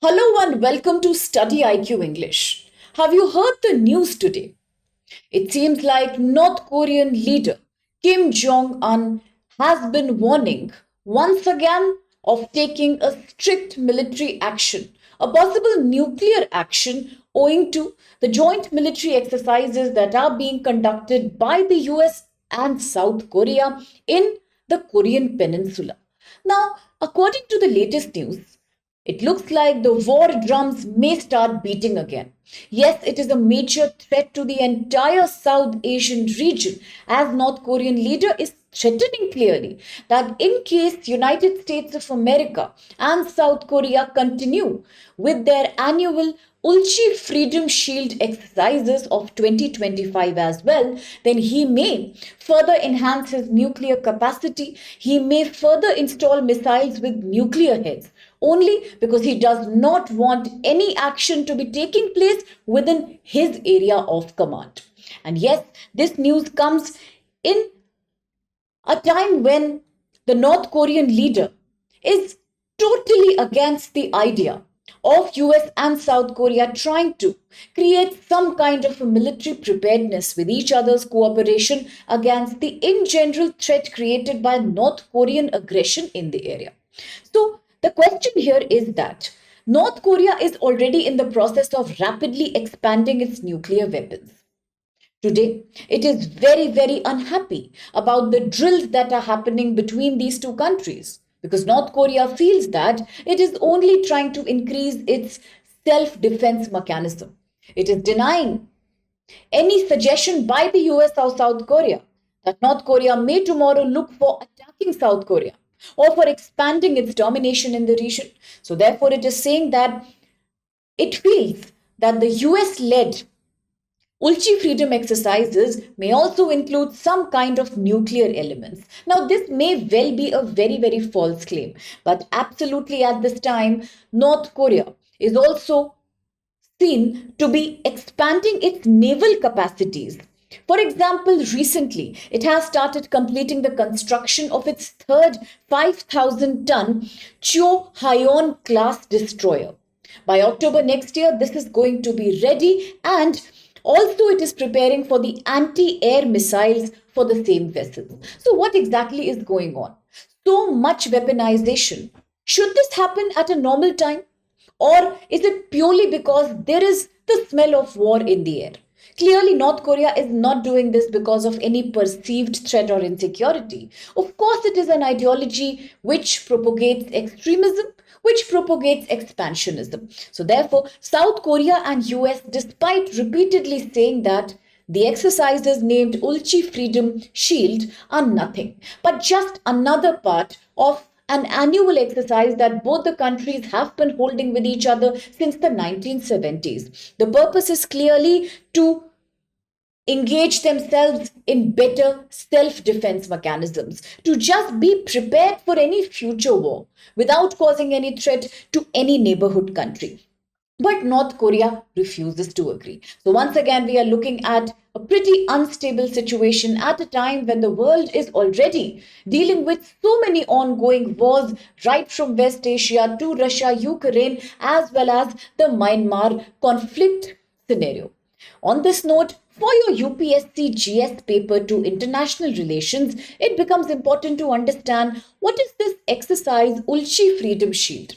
Hello and welcome to StudyIQ English. Have you heard the news today? It seems like North Korean leader Kim Jong-un has been warning once again of taking a strict military action, a possible nuclear action owing to the joint military exercises that are being conducted by the US and South Korea in the Korean Peninsula. Now, according to the latest news, it looks like the war drums may start beating again. Yes, it is a major threat to the entire South Asian region, as North Korean leader is threatening clearly that in case United States of America and South Korea continue with their annual Ulchi Freedom Shield exercises of 2025 as well, then he may further enhance his nuclear capacity. He may further install missiles with nuclear heads only because he does not want any action to be taking place within his area of command. And yes, this news comes in a time when the North Korean leader is totally against the idea of US and South Korea trying to create some kind of a military preparedness with each other's cooperation against the in general threat created by North Korean aggression in the area. So the question here is that North Korea is already in the process of rapidly expanding its nuclear weapons. Today, it is very, very unhappy about the drills that are happening between these two countries because North Korea feels that it is only trying to increase its self-defense mechanism. It is denying any suggestion by the US or South Korea that North Korea may tomorrow look for attacking South Korea or for expanding its domination in the region. So therefore, it is saying that it feels that the US led Ulchi Freedom exercises may also include some kind of nuclear elements. Now, this may well be a very, very false claim, but absolutely at this time, North Korea is also seen to be expanding its naval capacities. For example, recently it has started completing the construction of its third 5,000-ton Cho Hayon class destroyer. By October next year, this is going to be ready, and also it is preparing for the anti-air missiles for the same vessels. So what exactly is going on? So much weaponization. Should this happen at a normal time? Or is it purely because there is the smell of war in the air? Clearly, North Korea is not doing this because of any perceived threat or insecurity. Of course, it is an ideology which propagates extremism, which propagates expansionism. So therefore, South Korea and US, despite repeatedly saying that the exercises named Ulchi Freedom Shield are nothing, but just another part of an annual exercise that both the countries have been holding with each other since the 1970s. The purpose is clearly to engage themselves in better self-defense mechanisms, to just be prepared for any future war without causing any threat to any neighborhood country. But North Korea refuses to agree. So once again, we are looking at a pretty unstable situation at a time when the world is already dealing with so many ongoing wars, right from West Asia to Russia, Ukraine, as well as the Myanmar conflict scenario. On this note, for your UPSC GS paper to international relations, it becomes important to understand what is this exercise Ulchi Freedom Shield.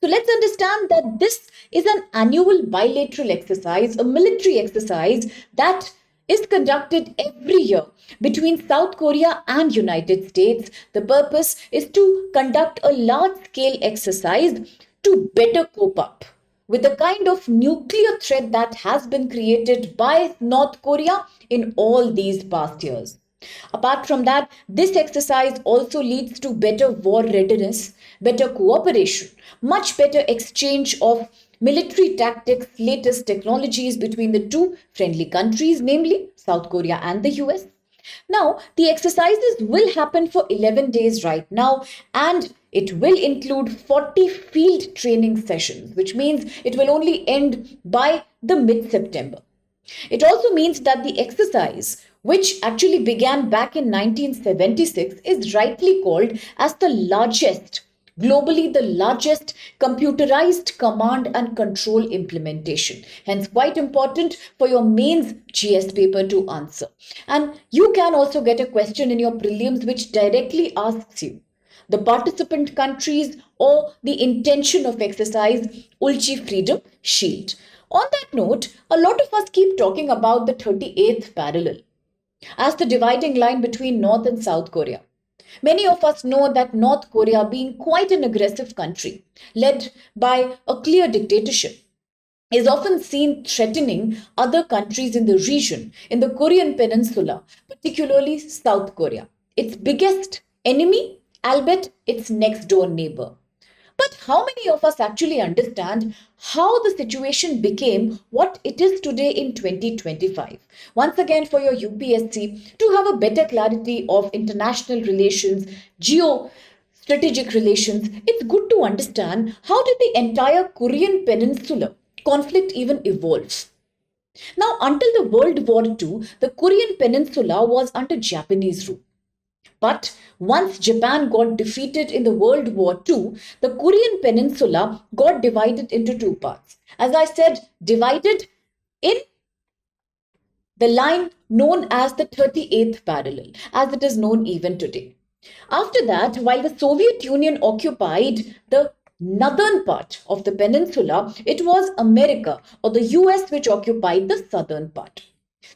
So let's understand that this is an annual bilateral exercise, a military exercise that is conducted every year between South Korea and United States. The purpose is to conduct a large-scale exercise to better cope up with the kind of nuclear threat that has been created by North Korea in all these past years. Apart from that, this exercise also leads to better war readiness, better cooperation, much better exchange of military tactics, latest technologies between the two friendly countries, namely South Korea and the US. Now, the exercises will happen for 11 days right now, and it will include 40 field training sessions, which means it will only end by the mid-September. It also means that the exercise, which actually began back in 1976, is rightly called as the largest globally the largest computerized command and control implementation. Hence, quite important for your mains GS paper to answer. And you can also get a question in your prelims which directly asks you the participant countries or the intention of exercise Ulchi Freedom Shield. On that note, a lot of us keep talking about the 38th parallel as the dividing line between North and South Korea. Many of us know that North Korea, being quite an aggressive country, led by a clear dictatorship, is often seen threatening other countries in the region, in the Korean Peninsula, particularly South Korea. Its biggest enemy, albeit its next door neighbor. But how many of us actually understand how the situation became what it is today in 2025? Once again, for your UPSC, to have a better clarity of international relations, geo strategic relations, it's good to understand how did the entire Korean Peninsula conflict even evolve. Now, until the World War II, the Korean Peninsula was under Japanese rule. But once Japan got defeated in the World War II, the Korean Peninsula got divided into two parts. As I said, divided in the line known as the 38th parallel, as it is known even today. After that, while the Soviet Union occupied the northern part of the peninsula, it was America or the US which occupied the southern part.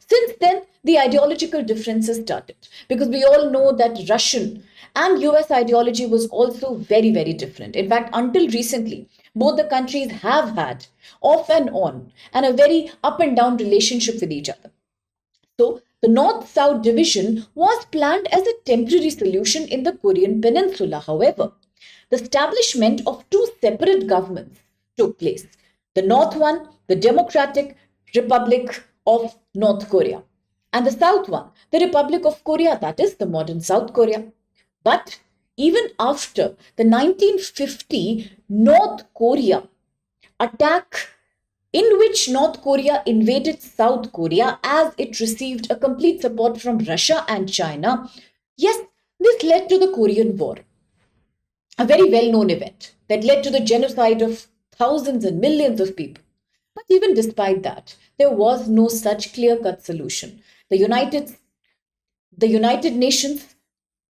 Since then, the ideological differences started because we all know that Russian and US ideology was also very, very different. In fact, until recently, both the countries have had off and a very up and down relationship with each other. So, the North South division was planned as a temporary solution in the Korean Peninsula. However, the establishment of two separate governments took place. The North one, the Democratic Republic of North Korea, and the South one, the Republic of Korea, that is the modern South Korea. But even after the 1950 North Korea attack in which North Korea invaded South Korea as it received a complete support from Russia and China. Yes, this led to the Korean War, a very well known event that led to the genocide of thousands and millions of people. But even despite that, there was no such clear cut solution. The United Nations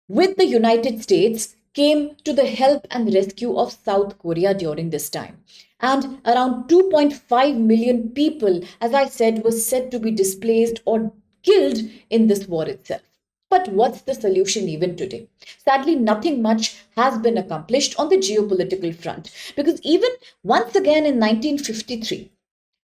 with the United States came to the help and rescue of South Korea during this time. And around 2.5 million people, as I said, was said to be displaced or killed in this war itself. But what's the solution even today? Sadly, nothing much has been accomplished on the geopolitical front because even once again in 1953,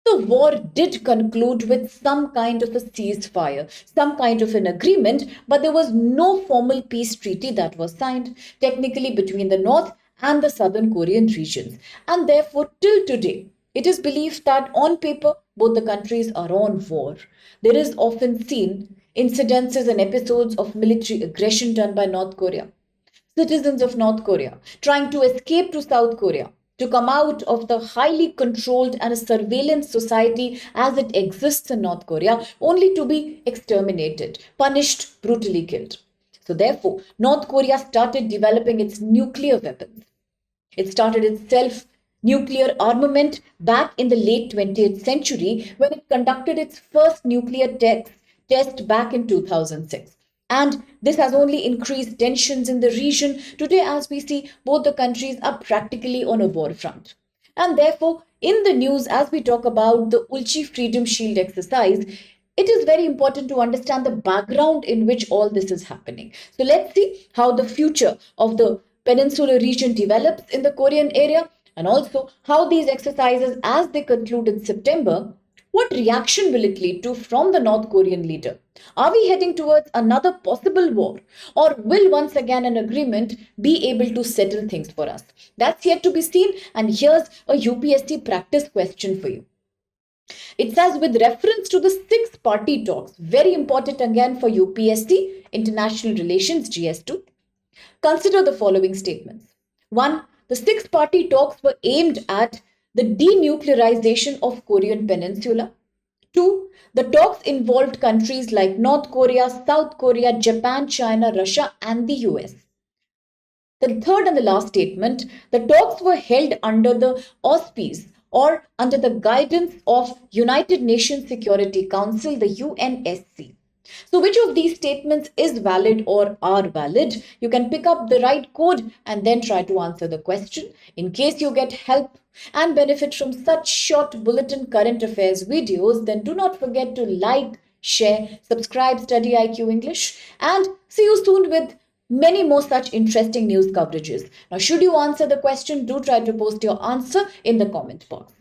the war did conclude with some kind of a ceasefire, some kind of an agreement, but there was no formal peace treaty that was signed, technically between the North and the Southern Korean regions. And therefore, till today, it is believed that on paper, both the countries are on war. There is often seen incidences and episodes of military aggression done by North Korea. Citizens of North Korea trying to escape to South Korea to come out of the highly controlled and surveillance society as it exists in North Korea, only to be exterminated, punished, brutally killed. So, therefore, North Korea started developing its nuclear weapons. It started its self nuclear armament back in the late 20th century when it conducted its first nuclear test back in 2006. And this has only increased tensions in the region. Today, as we see, both the countries are practically on a war front. And therefore, in the news, as we talk about the Ulchi Freedom Shield exercise, it is very important to understand the background in which all this is happening. So let's see how the future of the Peninsula region develops in the Korean area and also how these exercises, as they conclude in September, what reaction will it lead to from the North Korean leader? Are we heading towards another possible war? Or will once again an agreement be able to settle things for us? That's yet to be seen. And here's a UPSC practice question for you. It says, with reference to the six party talks, very important again for UPSC, International Relations GS2, consider the following statements. 1. The six party talks were aimed at the denuclearization of Korean Peninsula. 2. The talks involved countries like North Korea, South Korea, Japan, China, Russia, and the US. The third and the last statement, the talks were held under the auspice or under the guidance of United Nations Security Council, the UNSC. So which of these statements is valid or are valid? You can pick up the right code and then try to answer the question. In case you get help and benefit from such short bulletin current affairs videos, then do not forget to like, share, subscribe Study IQ English, and see you soon with many more such interesting news coverages. Now, should you answer the question, do try to post your answer in the comment box.